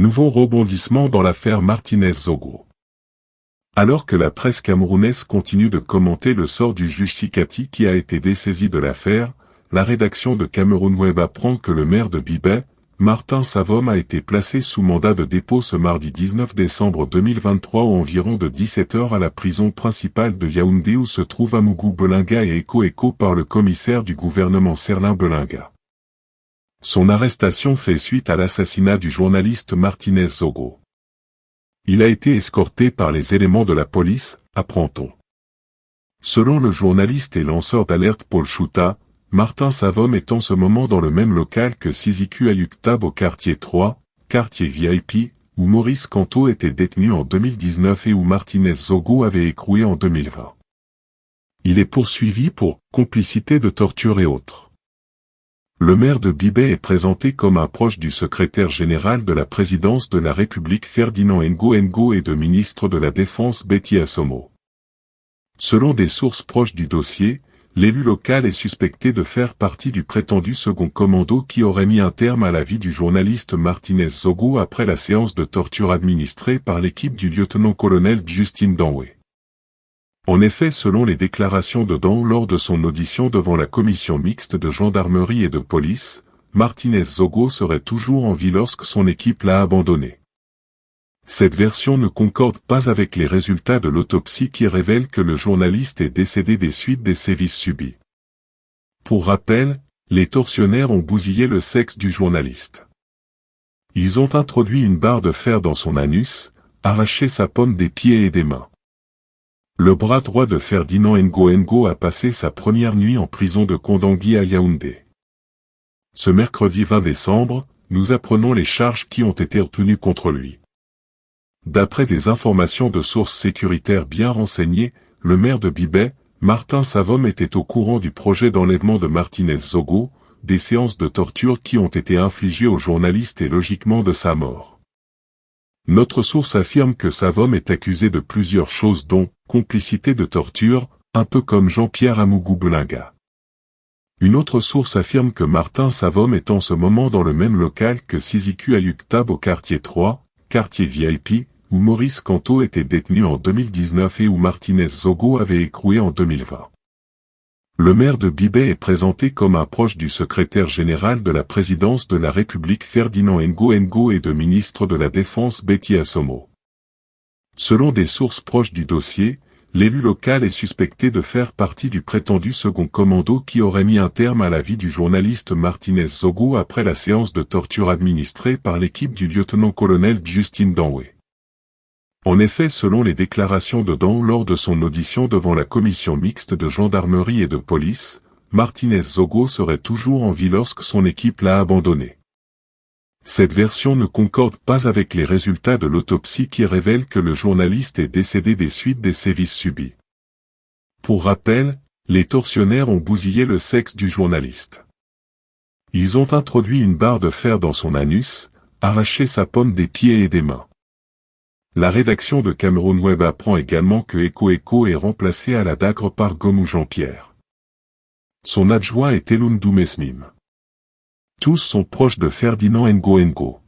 Nouveau rebondissement dans l'affaire Martinez-Zogo. Alors que la presse camerounaise continue de commenter le sort du juge Sikati qui a été dessaisi de l'affaire, la rédaction de Cameroun Web apprend que le maire de Bibet, Martin Savom, a été placé sous mandat de dépôt ce mardi 19 décembre 2023 aux environs de 17h à la prison principale de Yaoundé où se trouvent Amougou Belinga et Eko par le commissaire du gouvernement Serlin Belinga. Son arrestation fait suite à l'assassinat du journaliste Martinez-Zogo. Il a été escorté par les éléments de la police, apprend-on. Selon le journaliste et lanceur d'alerte Paul Chouta, Martin Savom est en ce moment dans le même local que Siziku Ayuktab au quartier 3, quartier VIP, où Maurice Kanto était détenu en 2019 et où Martinez-Zogo avait écroué en 2020. Il est poursuivi pour complicité de torture et autres. Le maire de Bibet est présenté comme un proche du secrétaire général de la présidence de la République Ferdinand Ngo et de ministre de la Défense Betty Assomo. Selon des sources proches du dossier, l'élu local est suspecté de faire partie du prétendu second commando qui aurait mis un terme à la vie du journaliste Martinez-Zogo après la séance de torture administrée par l'équipe du lieutenant-colonel Justine Danwé. En effet, selon les déclarations de Dan lors de son audition devant la commission mixte de gendarmerie et de police, Martinez-Zogo serait toujours en vie lorsque son équipe l'a abandonné. Cette version ne concorde pas avec les résultats de l'autopsie qui révèlent que le journaliste est décédé des suites des sévices subis. Pour rappel, les tortionnaires ont bousillé le sexe du journaliste. Ils ont introduit une barre de fer dans son anus, arraché sa paume des pieds et des mains. Le bras droit de Ferdinand Ngo a passé sa première nuit en prison de Kondangui à Yaoundé. Ce mercredi 20 décembre, nous apprenons les charges qui ont été retenues contre lui. D'après des informations de sources sécuritaires bien renseignées, le maire de Bibet, Martin Savom, était au courant du projet d'enlèvement de Martinez-Zogo, des séances de torture qui ont été infligées au journaliste et logiquement de sa mort. Notre source affirme que Savom est accusé de plusieurs choses dont complicité de torture, un peu comme Jean-Pierre Amougou Belinga. Une autre source affirme que Martin Savom est en ce moment dans le même local que Siziku Ayuktab au quartier 3, quartier VIP, où Maurice Kanto était détenu en 2019 et où Martinez-Zogo avait écroué en 2020. Le maire de Bibet est présenté comme un proche du secrétaire général de la présidence de la République Ferdinand Ngo et de ministre de la Défense Betty Assomo. Selon des sources proches du dossier, l'élu local est suspecté de faire partie du prétendu second commando qui aurait mis un terme à la vie du journaliste Martinez-Zogo après la séance de torture administrée par l'équipe du lieutenant-colonel Justine Danwé. En effet, selon les déclarations de Dan lors de son audition devant la commission mixte de gendarmerie et de police, Martinez-Zogo serait toujours en vie lorsque son équipe l'a abandonné. Cette version ne concorde pas avec les résultats de l'autopsie qui révèlent que le journaliste est décédé des suites des sévices subis. Pour rappel, les tortionnaires ont bousillé le sexe du journaliste. Ils ont introduit une barre de fer dans son anus, arraché sa paume des pieds et des mains. La rédaction de Cameroun Web apprend également que Eko est remplacé à la Dagre par Gomou Jean-Pierre. Son adjoint est Eloundou Mesmim. Tous sont proches de Ferdinand Ngo.